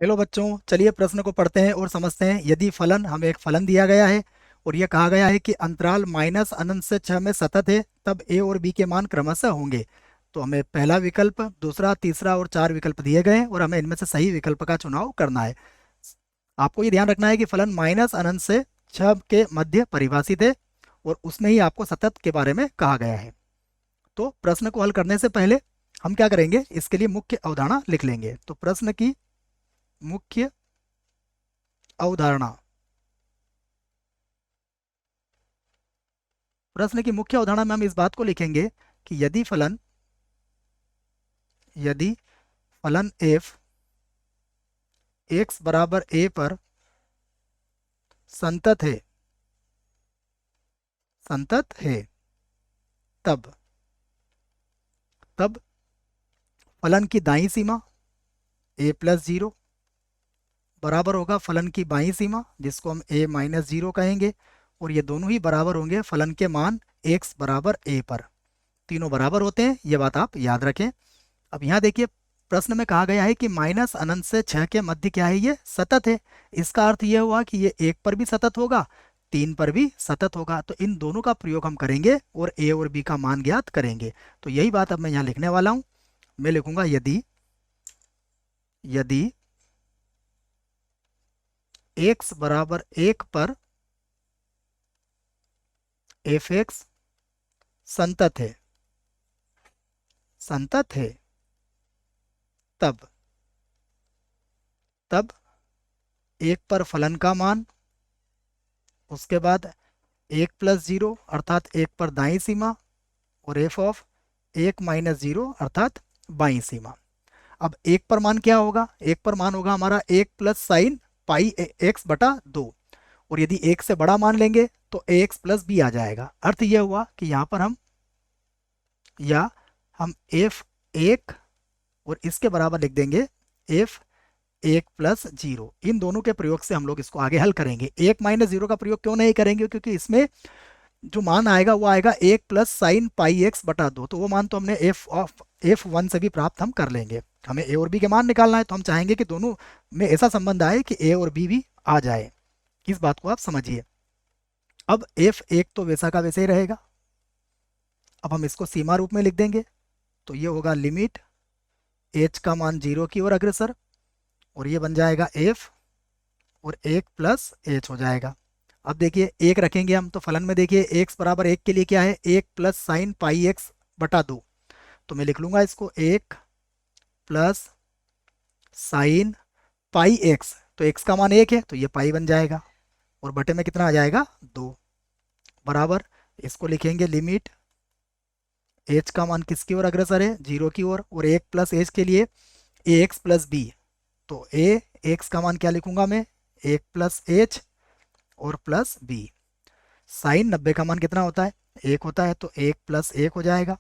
Hello बच्चों, चलिए प्रश्न को पढ़ते हैं और समझते हैं। यदि फलन, हमें एक फलन दिया गया है और यह कहा गया है कि अंतराल माइनस अनंत से 6 में सतत है, तब ए और बी के मान क्रमशः होंगे। तो हमें पहला विकल्प, दूसरा, तीसरा और 4 विकल्प दिए गए हैं और हमें इनमें से सही विकल्प का चुनाव करना है। आपको ये ध्यान रखना है कि फलन माइनस अनंत से 6 के मध्य परिभाषित है और उसमें ही आपको सतत के बारे में कहा गया है। तो प्रश्न को हल करने से पहले हम क्या करेंगे, इसके लिए मुख्य अवधारणा लिख लेंगे। तो प्रश्न की मुख्य अवधारणा, प्रश्न की मुख्य अवधारणा में हम इस बात को लिखेंगे कि यदि फलन f x बराबर a पर संतत है तब तब फलन की दाईं सीमा a प्लस जीरो बराबर होगा फलन की बाईं सीमा, जिसको हम a माइनस जीरो कहेंगे, और ये दोनों ही बराबर होंगे फलन के मान x बराबर a पर। तीनों बराबर होते हैं, ये बात आप याद रखें। अब यहाँ देखिए, प्रश्न में कहा गया है कि माइनस अनंत से 6 के मध्य क्या है, ये सतत है। इसका अर्थ यह हुआ कि ये 1 पर भी सतत होगा, 3 पर भी सतत होगा। तो इन दोनों का प्रयोग हम करेंगे और a और b का मान ज्ञात करेंगे। तो यही बात अब मैं यहाँ लिखने वाला हूँ। मैं लिखूंगा यदि यदि x बराबर 1 पर f(x) संतत है तब तब 1 पर फलन का मान, उसके बाद 1 प्लस जीरो अर्थात 1 पर दाईं सीमा, और एफ ऑफ 1 माइनस जीरो अर्थात बाईं सीमा। अब 1 पर मान क्या होगा, 1 पर मान होगा हमारा 1 प्लस साइन पाई एक्स बटा 2। और यदि 1 से बड़ा मान लेंगे तो ए एक्स प्लस बी आ जाएगा। अर्थ यह हुआ कि यहाँ पर हम एफ 1 और इसके बराबर लिख देंगे एफ 1 प्लस जीरो। इन दोनों के प्रयोग से हम लोग इसको आगे हल करेंगे। 1 माइनस जीरो का प्रयोग क्यों नहीं करेंगे, क्योंकि इसमें जो मान आएगा वो आएगा 1 प्लस साइन पाई एक्स बटा 2। तो वो मान तो हमने एफ 1 से भी प्राप्त हम कर लेंगे। हमें ए और बी के मान निकालना है, तो हम चाहेंगे कि दोनों में ऐसा संबंध आए कि ए और बी भी आ जाए। इस बात को आप समझिए। अब f1 तो वैसा का वैसे ही रहेगा। अब हम इसको सीमा रूप में लिख देंगे। तो ये होगा लिमिट h का मान 0 की ओर अग्रसर, और ये बन जाएगा f और 1 प्लस h हो जाएगा। अब देखिए 1 रखेंगे हम, तो फलन में देखिए x बराबर 1 के लिए क्या है, 1 प्लस साइन पाई एक्स बटा 2। तो मैं लिख लूंगा इसको 1 प्लस साइन पाई एक्स। तो x का मान 1 है तो ये पाई बन जाएगा, और बटे में कितना आ जाएगा, 2, बराबर। इसको लिखेंगे लिमिट h का मान किसकी ओर अग्रसर है, 0 की ओर, और 1 प्लस h के लिए ए एक्स प्लस बी। तो ए एक्स का मान क्या लिखूंगा मैं, 1 प्लस एच और प्लस बी। साइन 90 का मान कितना होता है, 1 होता है, तो 1 प्लस 1 हो जाएगा,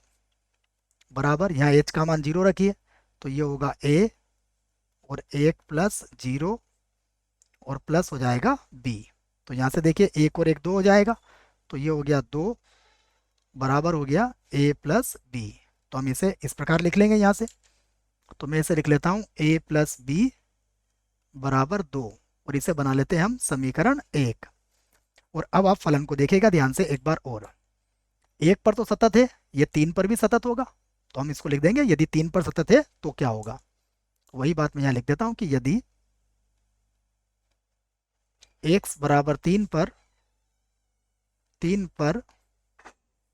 बराबर। यहाँ एच का मान 0 रखिए, तो ये होगा ए और 1 प्लस 0 और प्लस हो जाएगा बी। तो यहाँ से देखिए 1 और 1 2 हो जाएगा, तो ये हो गया 2, बराबर हो गया ए प्लस बी। तो हम इसे इस प्रकार लिख लेंगे यहाँ से। तो मैं इसे लिख लेता हूँ ए प्लस बी बराबर 2, और इसे बना लेते हैं हम समीकरण 1। और अब आप फलन को देखिएगा ध्यान से एक बार और। 1 पर तो सतत है, ये 3 पर भी सतत होगा, तो हम इसको लिख देंगे यदि 3 पर सतत है तो क्या होगा। वही बात मैं यहाँ लिख देता हूँ कि यदि x बराबर 3 पर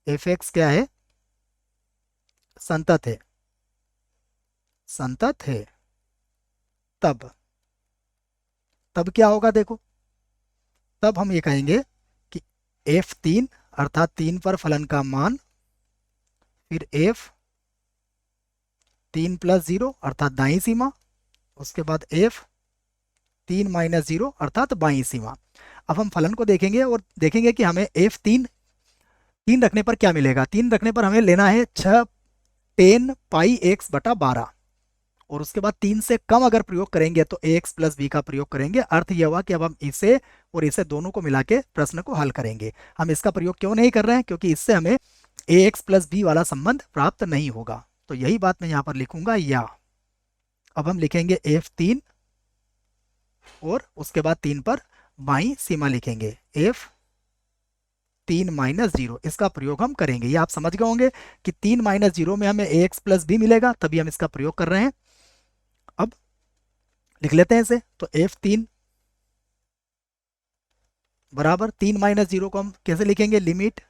f(x) क्या है, संतत है तब तब क्या होगा, देखो। तब हम ये कहेंगे कि f3 अर्थात 3 पर फलन का मान, फिर f3 प्लस 0 अर्थात दाईं सीमा, उसके बाद f3 माइनस 0 अर्थात बाईं सीमा। अब हम फलन को देखेंगे और देखेंगे कि हमें तीन रखने पर क्या मिलेगा। 3 रखने पर हमें लेना है 6 टेन पाई एक्स बटा 12, और उसके बाद 3 से कम अगर प्रयोग करेंगे तो ए एक्स प्लस बी का प्रयोग करेंगे। अर्थ यह हुआ कि अब हम इसे और इसे दोनों को मिला के प्रश्न को हल करेंगे। हम इसका प्रयोग क्यों नहीं कर रहे हैं, क्योंकि इससे हमें ए एक्स प्लस बी वाला संबंध प्राप्त नहीं होगा। तो यही बात मैं यहाँ पर लिखूंगा या। अब हम लिखेंगे f3 और उसके बाद 3 पर बाई सीमा लिखेंगे, एफ 3 - 0, इसका प्रयोग हम करेंगे। ये आप समझ गए होंगे कि 3 - 0 में हमें ax प्लस बी मिलेगा, तभी हम इसका प्रयोग कर रहे हैं। अब लिख लेते हैं इसे, तो f3 बराबर 3 - 0 को हम कैसे लिखेंगे, लिमिट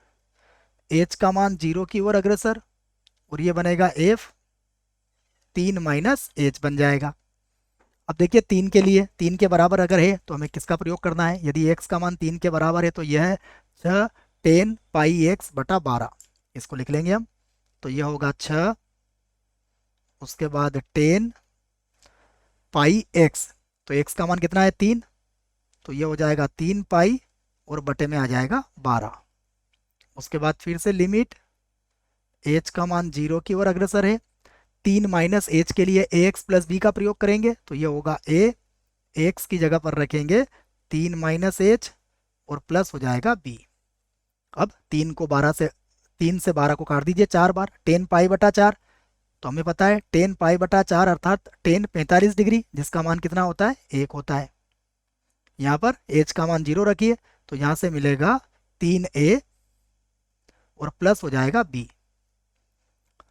h का मान 0 की ओर अग्रसर, और ये बनेगा f 3 - h बन जाएगा। अब देखिए 3 के लिए 3 के बराबर अगर है तो हमें किसका प्रयोग करना है, यदि x का मान 3 के बराबर है तो यह है 6 10 पाई x बटा 12, इसको लिख लेंगे हम। तो यह होगा 6, उसके बाद 10 पाई x, तो x का मान कितना है 3, तो यह हो जाएगा 3 पाई और बटे में आ जाएगा 12। उसके बाद फिर से लिमिट h का मान 0 की ओर अग्रसर है, 3 - h के लिए ax प्लस b का प्रयोग करेंगे, तो यह होगा a, x की जगह पर रखेंगे 3 - h और प्लस हो जाएगा b। अब 3 से 12 को काट दीजिए 4 बार, 10 पाई बटा 4, तो हमें पता है 10 पाई बटा 4 अर्थात 10 45 डिग्री, जिसका मान कितना होता है 1 होता है। यहाँ पर h का मान 0 रखिए, तो यहाँ से मिलेगा 3a और प्लस हो जाएगा b।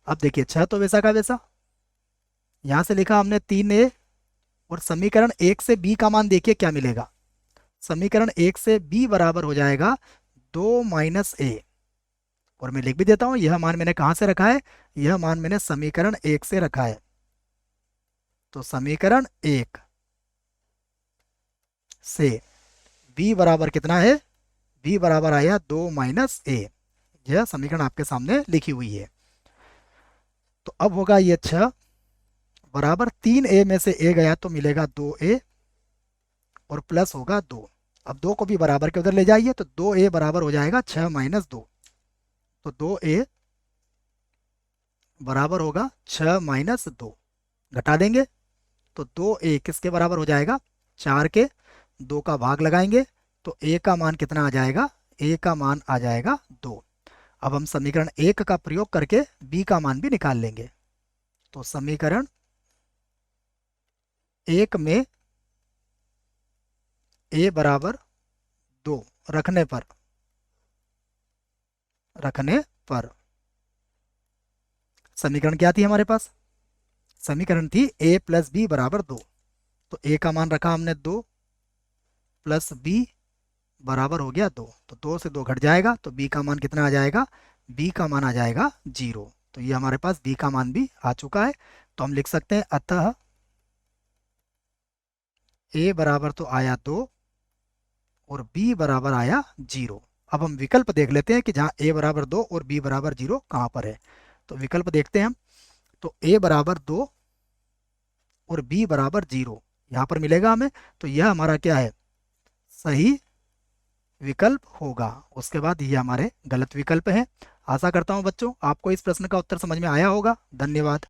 अब देखिए 6 तो वैसा का वैसा, यहाँ से लिखा हमने 3a, और समीकरण 1 से b का मान देखिए क्या मिलेगा, समीकरण 1 से b बराबर हो जाएगा 2 - a, और मैं लिख भी देता हूं यह मान मैंने कहां से रखा है, यह मान मैंने समीकरण 1 से रखा है। तो समीकरण 1 से b बराबर कितना है, b बराबर आया 2 - a, यह समीकरण आपके सामने लिखी हुई है। तो अब होगा ये 6 बराबर 3a में से a गया तो मिलेगा 2a और प्लस होगा 2। अब 2 को भी बराबर के उधर ले जाइए, तो 2a बराबर हो जाएगा 6 - 2, तो 2a बराबर होगा 6 - 2, घटा देंगे तो 2a किसके बराबर हो जाएगा, 4 के, 2 का भाग लगाएंगे तो a का मान कितना आ जाएगा, a का मान आ जाएगा 2। अब हम समीकरण 1 का प्रयोग करके b का मान भी निकाल लेंगे। तो समीकरण 1 में a बराबर 2 रखने पर समीकरण क्या थी हमारे पास, समीकरण थी a प्लस बी बराबर 2, तो a का मान रखा हमने 2 प्लस b बराबर हो गया 2, तो 2 से 2 घट जाएगा तो b का मान कितना आ जाएगा, b का मान आ जाएगा 0। तो ये हमारे पास b का मान भी आ चुका है। तो हम लिख सकते हैं अतः a बराबर तो आया 2 और b बराबर आया 0। अब हम विकल्प देख लेते हैं कि जहाँ a बराबर 2 और b बराबर 0 कहाँ पर है। तो विकल्प देखते हैं हम, तो a बराबर 2 और b बराबर 0 यहाँ पर मिलेगा हमें, तो यह हमारा क्या है, सही विकल्प होगा। उसके बाद ये हमारे गलत विकल्प हैं। आशा करता हूँ बच्चों आपको इस प्रश्न का उत्तर समझ में आया होगा। धन्यवाद।